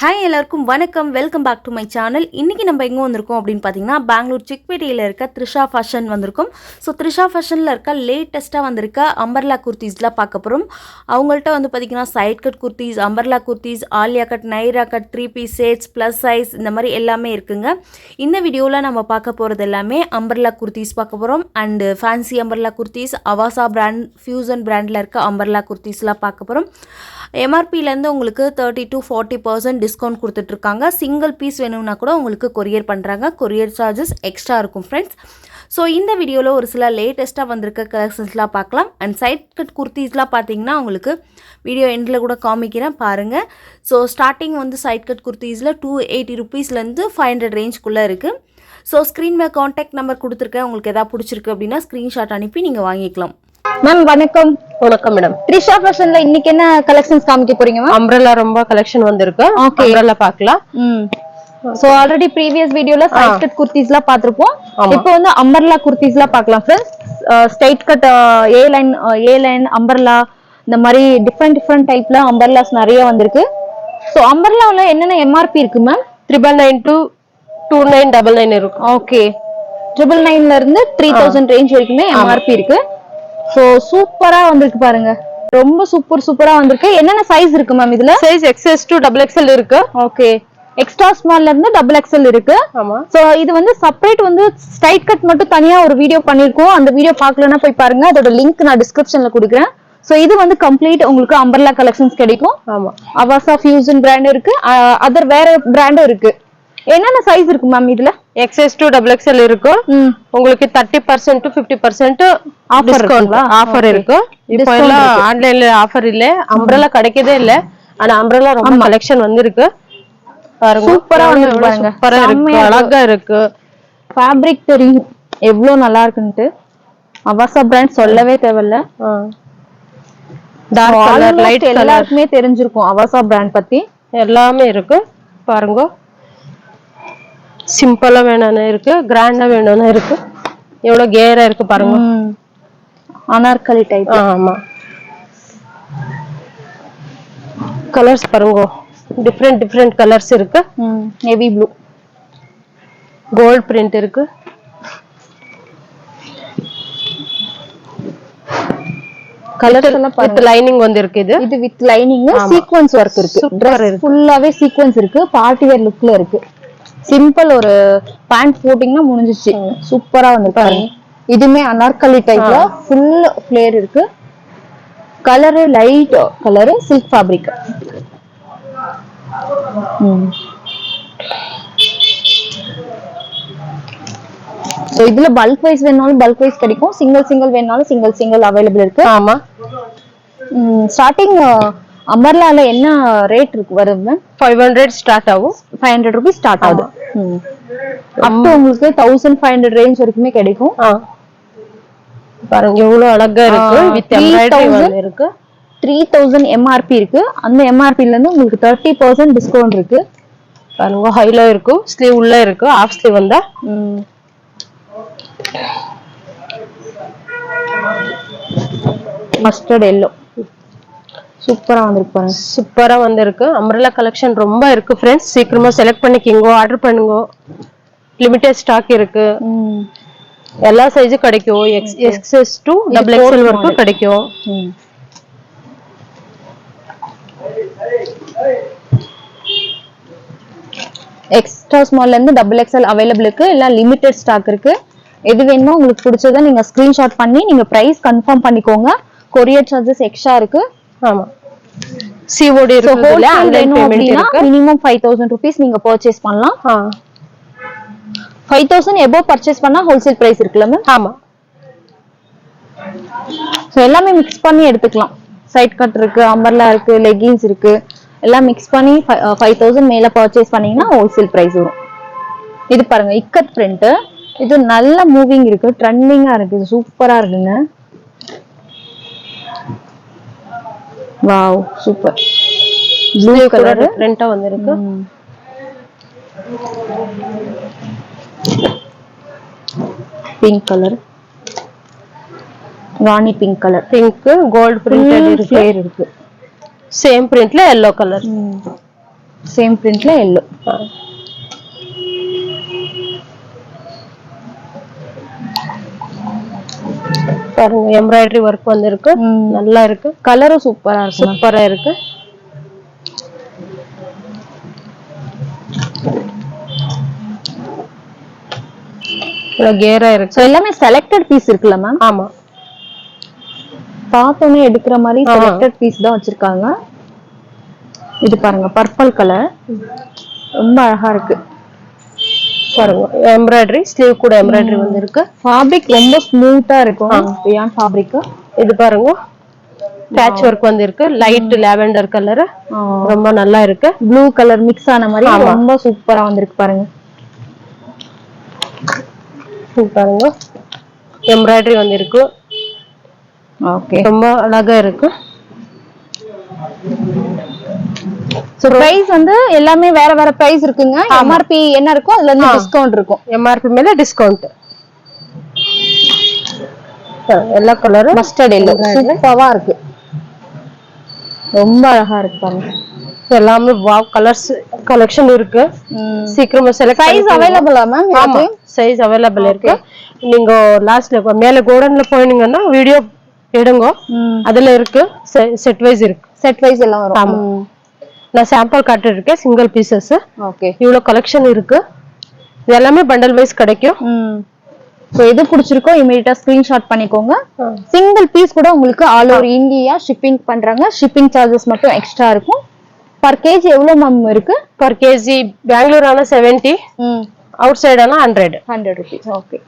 Hi எல்லாருக்கும் வணக்கம், welcome back to my channel. இன்றைக்கி நம்ம எங்கே வந்திருக்கோம் அப்படின்னு பார்த்தீங்கன்னா, பெங்களூர் சிக்பேட்டையில் இருக்க த்ரிஷா ஃபேஷன் வந்திருக்கும். ஸோ த்ரிஷா ஃபேஷனில் இருக்க லேட்டஸ்ட்டாக வந்திருக்க அம்பர்லா குர்த்திஸ்லாம் பார்க்க போகிறோம். அவங்கள்ட்ட வந்து பார்த்திங்கன்னா side cut kurtis, umbrella kurtis, Alia cut, Naira cut, 3 piece sets, plus size, இந்த மாதிரி எல்லாமே இருக்குங்க. இந்த வீடியோவில் நம்ம பார்க்க போகிறது எல்லாமே அம்பர்லா குர்த்திஸ் பார்க்க போகிறோம். And fancy umbrella kurtis, Avaasa brand, fusion பிராண்டில் இருக்க அம்பர்லா குர்த்திஸ்லாம் பார்க்க போகிறோம். எம்ஆர்பிலேருந்து உங்களுக்கு 30 to 40% டிஸ்கவுண்ட் கொடுத்துட்ருக்காங்க. சிங்கிள் பீஸ் வேணும்னா கூட உங்களுக்கு கொரியர் பண்ணுறாங்க. கொரியர் சார்ஜஸ் எக்ஸ்ட்ரா இருக்கும் ஃப்ரெண்ட்ஸ். ஸோ இந்த வீடியோவில் ஒரு சில லேட்டஸ்ட்டாக வந்திருக்க கலெக்ஷன்ஸ்லாம் பார்க்கலாம். அண்ட் சைட் கட் குர்த்திஸ்லாம் பார்த்தீங்கன்னா உங்களுக்கு வீடியோ எண்டில் கூட காமிக்கிறேன் பாருங்கள். ஸோ ஸ்டார்டிங் வந்து சைட் கட் குர்த்திஸில் 280 ருபீஸ்லேருந்து 500 ரேஞ்சுக்குள்ளே இருக்குது. ஸோ ஸ்க்ரீனில் காண்டாக்ட் நம்பர் கொடுத்துருக்கேன். உங்களுக்கு எதாவது பிடிச்சிருக்கு அப்படின்னா ஸ்க்ரீன்ஷாட் அனுப்பி நீங்கள் வாங்கிக்கலாம். மேம் வணக்கம். வணக்கம் மேடம். த்ரிஷா ஃபேஷன்ல இன்னைக்கு என்ன கலெக்ஷன்ஸ் காமிக்க போறீங்க மேம்? அம்ப்ரெல்லா ரொம்ப கலெக்ஷன் வந்திருக்கு. அம்ப்ரெல்லா பார்க்கலாம். சோ ஆல்ரெடி ப்ரீவியஸ் வீடியோல சைட் கட் குர்த்திஸ்லாம் பாத்திருப்போம். இப்போ வந்து அம்பர்லா குர்த்திஸ்லாம் பார்க்கலாம் ஃப்ரெண்ட்ஸ். ஸ்ட்ரைட் கட், ஏ லைன் அம்பர்லா, இந்த மாதிரி டிஃபரெண்ட் டைப்ல அம்பர்லாஸ் நிறைய வந்திருக்கு. சோ அம்பர்லால என்னென்ன எம்ஆர்பி இருக்கு மேம்? 999 to 2999 இருக்கு. ஓகே, 999ல இருந்து 3000 ரேஞ்ச் வரைக்குமே எம்ஆர்பி இருக்கு. சோ சூப்பரா வந்திருக்கு பாருங்க, ரொம்ப சூப்பரா வந்திருக்கு. என்னென்ன சைஸ் இருக்கு மேம் இதுல? சைஸ் XS to XXL இருக்கு. ஓகே, எக்ஸ்ட்ரா ஸ்மால்ல இருந்து XXL இருக்கு. ஆமா. சோ இது வந்து செப்பரேட் வந்து ஸ்ட்ரைட் கட் மட்டும் தனியா ஒரு வீடியோ பண்ணிருக்கோம். அந்த வீடியோ பார்க்கலன்னா போய் பாருங்க, அதோட லிங்க் நான் டிஸ்கிரிப்ஷன்ல கொடுக்குறேன். சோ இது வந்து கம்ப்ளீட் உங்களுக்கு அம்பர்லா கலெக்ஷன்ஸ் கிடைக்கும். ஆமா. அவாசா ஃபியூசன் பிராண்ட் இருக்கு, அதர் வேற பிராண்டும் இருக்கு. என்னென்ன சைஸ் இருக்கு மேம் இதுல? XS to XXL இருக்கு. உங்களுக்கு 30% to 50% ஆஃபர் இருக்கு. இப்போ எல்லாம் ஆன்லைன்ல ஆஃபர் இல்ல, அம்ப்ரெல்லா கிடைக்கதே இல்ல. ஆனா அம்ப்ரெல்லா ரொம்ப கலெக்ஷன் வந்திருக்கு பாருங்க. சூப்பரா வந்திருக்கு பாருங்க, சூப்பரா இருக்கு, அழகா இருக்கு. ஃபேப்ரிக் தெரியும் எவ்வளவு நல்லா இருக்குன்னு. அவாசா பிராண்ட் சொல்லவே தேவையில்ல. டார்க் கலர், லைட் கலர் எல்லாருக்குமே தெரிஞ்சிருக்கும் அவாசா பிராண்ட் பத்தி. எல்லாமே இருக்கு பாருங்க. சிம்பிளா வேணும்னு இருக்கு, கிராண்டா வேணும்னு இருக்கு. எவ்வளவு கேரா இருக்கு பாருங்க. அனார்கலி டைப். ஆமா. கலர்ஸ் பாருங்க, டிஃபரெண்ட் கலர்ஸ் இருக்கு. நேவி ப்ளூ, கோல்ட் பிரிண்ட் இருக்கு. கலர்ஸ் எல்லாம் வித் லைனிங் வந்திருக்கு. இது வித் லைனிங், சீக்வென்ஸ் வர்க் இருக்கு. Dress ஃபுல்லாவே சீக்வென்ஸ் இருக்கு, பார்ட்டி வேர் லுக்ல இருக்கு. சிம்பிள் ஒரு பேண்ட் போட்டிங்கன்னா முடிஞ்சிச்சு. சூப்பரா வந்திருக்கு. இதுமே அனார்கலி டைப்ல ஃபுல் ஃப்ளேர் இருக்கு. Colour light colour, silk fabric. So இதுல பல்க் வைஸ் வேணாலும் பல்க் வைஸ் கிடைக்கும், சிங்கிள் வேணாலும் சிங்கிள் அவைலபிள் இருக்கு. ஆமா. ஸ்டார்டிங் அம்பர்லால என்ன ரேட் இருக்கு வரும்? 500 ஸ்டார்ட் ஆகும். 500 ரூபீஸ் ஸ்டார்ட் ஆகுது. அப் டு உங்களுக்கு 1500 ரேஞ்ச் வரைக்குமே கிடைக்கும். பாருங்க எவ்வளவு அழகா இருக்கு. வித் எம்ப்ராய்டரி இருக்கு. 3000 எம்ஆர்பி இருக்கு. அந்த எம்ஆர்பில இருந்து உங்களுக்கு 30% டிஸ்கவுண்ட் இருக்கு. பாருங்க ஹைல இருக்கு, ஸ்லீவ் உள்ள இருக்கு, ஆஃப் ஸ்லீவ் வந்தா. மஸ்டர்ட் எல்லோ சூப்பரா வந்திருக்கு பாருங்க. சூப்பரா வந்திருக்கு. அம்ப்ரெல்லா கலெக்ஷன் ரொம்ப இருக்கு ஃப்ரெண்ட்ஸ். சீக்கிரமா செலக்ட் பண்ணிக்கோங்க, ஆர்டர் பண்ணுங்க. லிமிட்டட் ஸ்டாக் இருக்கு. எல்லா சைஸும் கிடைக்கும். XS to XXL வரைக்கும் கிடைக்கும். எக்ஸ்ட்ரா ஸ்மால்ல இருந்து XXL அவைலபிள் இருக்கு. எல்லாம் லிமிட்டட் ஸ்டாக் இருக்கு. எது வேணுமோ உங்களுக்கு பிடிச்சதை நீங்க ஸ்கிரீன்ஷாட் பண்ணி நீங்க பிரைஸ் கன்ஃபார்ம் பண்ணிக்கோங்க. கொரியர் சார்ஜஸ் எக்ஸ்ட்ரா இருக்கு. ஆமா. COD இருக்கு. ஆன்லைன் பேமெண்ட் இருக்கு. மினிமம் 5000 ரூபீஸ் நீங்க பர்ச்சேஸ் பண்ணலாம். 5000 எபோவ் பர்ச்சேஸ் பண்ணா ஹோல்சேல் பிரைஸ் இருக்குல்ல மேம்? ஆமா. சோ எல்லாமே மிக்ஸ் பண்ணி எடுத்துக்கலாம். சைட் கட் இருக்கு, அம்பர்லா இருக்கு, லெகின்ஸ் இருக்கு. எல்லாம் மிக்ஸ் பண்ணி 5000 மேல பர்ச்சேஸ் பண்ணீங்கன்னா ஹோல்சேல் பிரைஸ் வரும். இது பாருங்க இக்கட் பிரிண்ட். இது நல்ல மூவிங் இருக்கு, ட்ரெண்டிங்கா இருக்கு, சூப்பரா இருக்குங்க. Wow super. ப்ளூ கலர் டிஃபரெண்டா வந்திருக்கு. Pink colour, Rani pink colour. Pink gold printed இருக்கு. சேம் பிரிண்ட்ல yellow கலர். சேம் பிரிண்ட்ல எல்லோ. பாருங்க எம்ப்ராய்டரி ஒர்க் வந்திருக்கு, நல்லா இருக்கு. கலரும் சூப்பரா இருக்கு. சூப்பரா இருக்கு. கேரா இருக்கு. எல்லாமே செலக்டட் பீஸ் இருக்குல்ல மேம்? ஆமா, பார்த்தோன்னே எடுக்கிற மாதிரி செலக்டட் பீஸ் தான் வச்சிருக்காங்க. இது பாருங்க பர்பிள் கலர், ரொம்ப அழகா இருக்கு. பாருங்க எம்ப்ராய்டரி, ஸ்லீவ் கூட எம்ப்ராய்டரி வந்திருக்கு. ஃபேப்ரிக் ரொம்ப ஸ்மூத்தா இருக்கும். Beyond fabric. இது பாருங்க பேட்ச் ஒர்க் வந்திருக்கு, லைட் லாவெண்டர் கலர், ரொம்ப நல்லா இருக்கு. ப்ளூ கலர் மிக்ஸ் ஆன மாதிரி ரொம்ப சூப்பரா வந்திருக்கு பாருங்க. பாருங்க எம்ப்ராய்டரி வந்திருக்கு. ஓகே, ரொம்ப அழகா இருக்கு. சோ பிரைஸ் வந்து எல்லாமே வேற வேற பிரைஸ் இருக்குங்க. எம்ஆர்பி என்ன இருக்கோ அதுல இருந்து டிஸ்கவுண்ட் இருக்கும். எம்ஆர்பி மேல டிஸ்கவுண்ட். எல்லா கலரும் மஸ்டர்ட் எல்லோ சூப்பரா இருக்கு, ரொம்ப அழகா இருக்கு பாருங்க. எல்லாமே வாவ் கலர்ஸ் கலெக்ஷன் இருக்கு. சீக்கிரமா செலக்ட். சைஸ் அவேலபிளா மேம்? ஆமா, சைஸ் அவேலபிள் இருக்கு. நீங்க லாஸ்ட்ல மேல கோடன்ல போனீங்கன்னா வீடியோ எடுங்க, அதுல இருக்கு. செட் வைஸ் இருக்கு. செட் வைஸ் எல்லாம் வரும். ஆமா, நான் சாம்பிள் காட்டிருக்கேன் சிங்கிள் பீசஸ். ஓகே, இவ்வளவு கலெக்ஷன் இருக்கு. இது எல்லாமே பண்டல் வைஸ் கிடைக்கும். சோ எது பிடிச்சிருக்கோ இமிடியேட்டா ஸ்கிரீன்ஷாட் பண்ணிக்கோங்க. சிங்கிள் பீஸ் கூட உங்களுக்கு ஆல் ஓவர் இந்தியா ஷிப்பிங் பண்றாங்க. ஷிப்பிங் சார்ஜஸ் மட்டும் எக்ஸ்ட்ரா இருக்கும். பர் கேஜி எவ்வளவு மேம் இருக்கு? பர் கேஜி பெங்களூர் ஆனா 70, அவுட் சைட் ஆனா 100 rupees. ஓகே,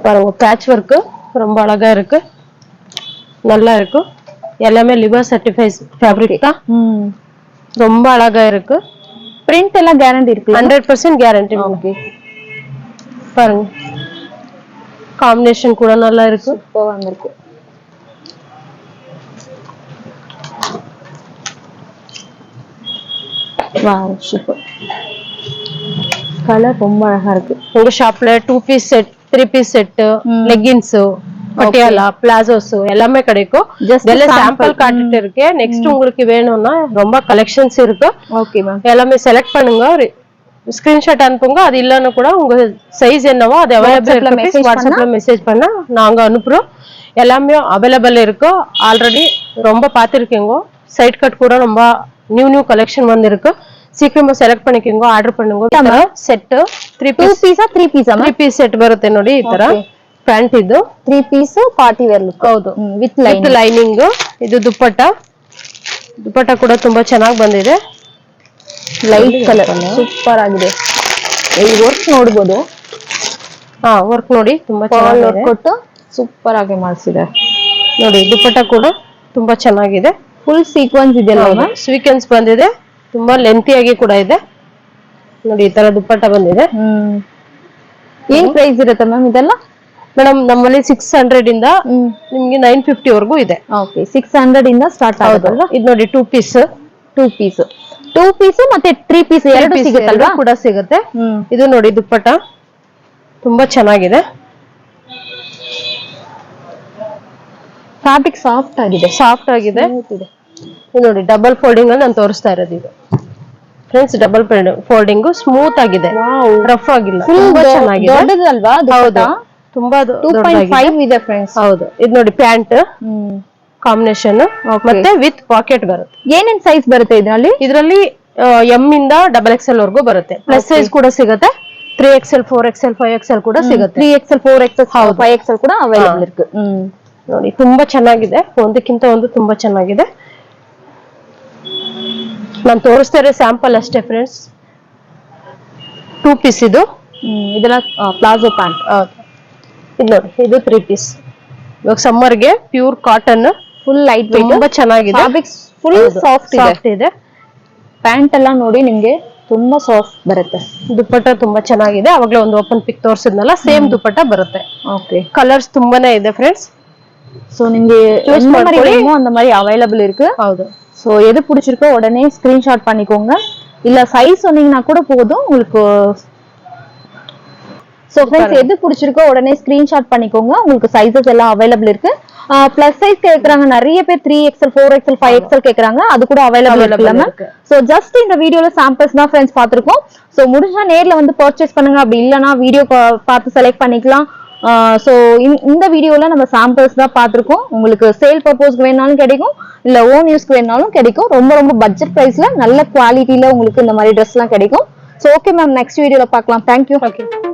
பாருங்க பேட்ச் ஒர்க் ரொம்ப அழகா இருக்கு, நல்லா இருக்கு. எல்லாமே லிவர் சர்டிஃபைட் ஃபேப்ரிக் தான். ரொம்ப அழகா இருக்கு. பிரிண்ட் எல்லாம் கேரண்டி இருக்கு. 100% கேரண்டி. ஓகே, பாருங்க காம்பினேஷன் கூட நல்லா இருக்கு. சூப்பரா வந்திருக்கு. Wow, super. கலர் ரொம்ப அழகா இருக்கு. உங்க ஷாப்ல 2 piece set, 3 piece set, leggings, Patiala, palazzos எல்லாமே கிடைக்கும். இதெல்லாம் சாம்பிள் காட்டிட்டு இருக்கேன். நெக்ஸ்ட் உங்களுக்கு வேணும்னா ரொம்ப கலெக்ஷன்ஸ் இருக்கு. ஓகே மேம், எல்லாமே செலக்ட் பண்ணுங்க, ஸ்கிரீன்ஷாட் அனுப்புங்க. அது இல்லன்னா கூட உங்க சைஸ் என்னவோ அது அவைலபிள் இருக்கு. வாட்ஸ்அப்ல மெசேஜ் பண்ணா நாங்க அனுப்புறோம். எல்லாமே அவைலபிள் இருக்கு. ஆல்ரெடி ரொம்ப பாத்துருக்கீங்க. சைட் கட் கூட ரொம்ப நியூ கலெக்ஷன் வந்திருக்கு. சீக்கிரமா செலக்ட் பண்ணிக்கோங்க, ಆರ್ಡರ್ பண்ணுங்க. ಸೆಟ್ 3 ಪೀಸ್ ಸೆಟ್ ಬರುತ್ತೆ ನೋಡಿ ಈ ತರ. ಪ್ಯಾಂಟ್ ಇದು 3 ಪೀಸ್ ಪಾರ್ಟಿ ವೇರ್ ಲುಕ್. ಹೌದು, ವಿತ್ ಲೈನಿಂಗ್. ಇದು ದುಪ್ಪಟ್ಟ ಕೂಡ ತುಂಬಾ ಚೆನ್ನಾಗಿ ಬಂದಿದೆ. ಲೈಟ್ ಕಲರ್ ಸೂಪರ್ ಆಗಿದೆ. ಈ ವರ್ಕ್ ನೋಡಬಹುದು. ವರ್ಕ್ ನೋಡಿ ತುಂಬಾ ಚೆನ್ನಾಗಿದೆ. ಕೊಟ್ಟು ಸೂಪರ್ ಆಗಿ ಮಾಡಿಸಿದ್ದಾರೆ ನೋಡಿ. ದುಪ್ಪಟ್ಟ ಕೂಡ ತುಂಬಾ ಚೆನ್ನಾಗಿದೆ. ಫುಲ್ ಸೀಕ್ವೆನ್ಸ್ ಇದೆಲ್ಲ ಸೀಕ್ವೆನ್ಸ್ ಬಂದಿದೆ. ತುಂಬಾ ಲೆಂತಿ ಆಗಿ ಕೂಡ ಇದೆ ನೋಡಿ. ಈ ತರ ದುಪ್ಪಟ್ಟ ಬಂದಿದೆ. ಏನ್ ಪ್ರೈಸ್ ಇರುತ್ತೆ ಮ್ಯಾಮ್ ಇದೆಲ್ಲ? ಮೇಡಮ್ ನಮ್ಮಲ್ಲಿ 600 ಇಂದ ನಿಮ್ಗೆ 950 ವರೆಗೂ ಇದೆ. ಓಕೆ, 600 ಇಂದ ಸ್ಟಾರ್ಟ್ ಆಗುತ್ತಲ್ವಾ? ಇದು ನೋಡಿ 2 ಪೀಸ್ ಮತ್ತೆ 3 ಪೀಸ್ ಎರಡು ಸಿಗುತ್ತಲ್ವಾ? ಕೂಡ ಸಿಗುತ್ತೆ. ಇದು ನೋಡಿ ದುಪ್ಪಟ್ಟ ತುಂಬಾ ಚೆನ್ನಾಗಿದೆ. ಫ್ಯಾಬ್ರಿಕ್ ಸಾಫ್ಟ್ ಆಗಿದೆ. ಇದು ನೋಡಿ ಡಬಲ್ ಫೋಲ್ಡಿಂಗ್ ಅಲ್ಲಿ ನಾನು ತೋರಿಸ್ತಾ ಇರೋದು. ಇದು ಫ್ರೆಂಡ್ಸ್ ಡಬಲ್ ಫೋಲ್ಡಿಂಗ್ ಸ್ಮೂತ್ ಆಗಿದೆ, ರಫ್ ಆಗಿಲ್ಲ, ತುಂಬಾ ಚೆನ್ನಾಗಿದೆ. ದೊಡ್ಡದಲ್ವಾ? ಹೌದು, ತುಂಬಾ 2.5 ಇದೆ ಫ್ರೆಂಡ್ಸ್. ಹೌದು. ಇದು ನೋಡಿ ಪ್ಯಾಂಟ್ ಕಾಂಬಿನೇಷನ್ ಮತ್ತೆ ವಿತ್ ಪಾಕೆಟ್ ಬರುತ್ತೆ. ಏನೇನ್ ಸೈಜ್ ಬರುತ್ತೆ ಇದರಲ್ಲಿ? ಎಂ ಇಂದ XXL ವರೆಗೂ ಬರುತ್ತೆ. ಪ್ಲಸ್ ಸೈಜ್ ಕೂಡ ಸಿಗುತ್ತೆ. 3XL 4XL 5XL ಕೂಡ ಸಿಗುತ್ತೆ. 3XL 4XL 5XL ಕೂಡ ಅವೈಲೇಬಲ್ ಇருக்கு. ನೋಡಿ ತುಂಬಾ ಚೆನ್ನಾಗಿದೆ. ಒಂದಕ್ಕಿಂತ ಒಂದು ತುಂಬಾ ಚೆನ್ನಾಗಿದೆ. ನಾನು ತೋರಿಸ್ತಾ ಇರೋ ಸ್ಯಾಂಪಲ್ ಅಷ್ಟೇ ಫ್ರೆಂಡ್ಸ್. 2 ಪೀಸ್ ಇದು. ಇದೆಲ್ಲ ಪ್ಲಾಜೋ ಪ್ಯಾಂಟ್. ಇದು ನೋಡಿ, ಇದು 3 ಪೀಸ್. ಇವಾಗ ಸಮ್ಮರ್ಗೆ pure cotton, full light weight, ತುಂಬಾ ಚೆನ್ನಾಗಿದೆ. ಫುಲ್ ಸಾಫ್ಟ್ ಇದೆ. ಪ್ಯಾಂಟ್ ಎಲ್ಲ ನೋಡಿ ನಿಮ್ಗೆ ತುಂಬಾ ಸಾಫ್ಟ್ ಬರುತ್ತೆ. ದುಪ್ಪಟ್ಟ ತುಂಬಾ ಚೆನ್ನಾಗಿದೆ. ಅವಾಗಲೇ ಒಂದು ಓಪನ್ ಪಿಕ್ ತೋರಿಸಿದ್ನಲ್ಲ, ಸೇಮ್ ದುಪ್ಪಟ್ಟ ಬರುತ್ತೆ. ஓகே, கலர்ஸ் ತುಂಬಾನೇ ಇದೆ ಫ್ರೆಂಡ್ஸ். சோ நீங்க சூஸ் பண்ணிக்கோங்க. அந்த மாதிரி அவைலபிள் இருக்கு. ಹೌದು. சோ எது பிடிச்சிருக்கோ உடனே ஸ்கிரீன்ஷாட் பண்ணிக்கோங்க. இல்ல சைஸ் சொன்னீங்கன்னா கூட போதும் உங்களுக்கு. சோ फ्रेंड्स எது பிடிச்சிருக்கோ உடனே ஸ்கிரீன்ஷாட் பண்ணிக்கோங்க. உங்களுக்கு சைஸஸ் எல்லாம் அவைலபிள் இருக்கு. பிளஸ் சைஸ் கேக்குறாங்க நிறைய பேர் 3XL 4XL 5XL கேக்குறாங்க அது கூட அவைலபிள் இருக்குல்ல மேம் சோ ஜஸ்ட் இந்த வீடியோல சாம்பிள்ஸ் தான் ஃப்ரெண்ட்ஸ் பாத்துருக்கோம் சோ முடிஞ்சா நேர்ல வந்து பர்ச்சேஸ் பண்ணுங்க அப்படி இல்லனா வீடியோ பார்த்து செலக்ட் பண்ணிக்கலாம் சோ இந்த வீடியோல நம்ம சாம்பிள்ஸ் தான் பாத்துருக்கோம் உங்களுக்கு சேல் பர்பஸ்க்கு வேணாலும் கிடைக்கும் இல்ல ஓன் யூஸ்க்கு வேணாலும் கிடைக்கும் ரொம்ப ரொம்ப பட்ஜெட் பிரைஸ்ல நல்ல குவாலிட்டில உங்களுக்கு இந்த மாதிரி Dress எல்லாம் கிடைக்கும் சோ ஓகே மேம் நெக்ஸ்ட் வீடியோல பார்க்கலாம் தேங்க்யூ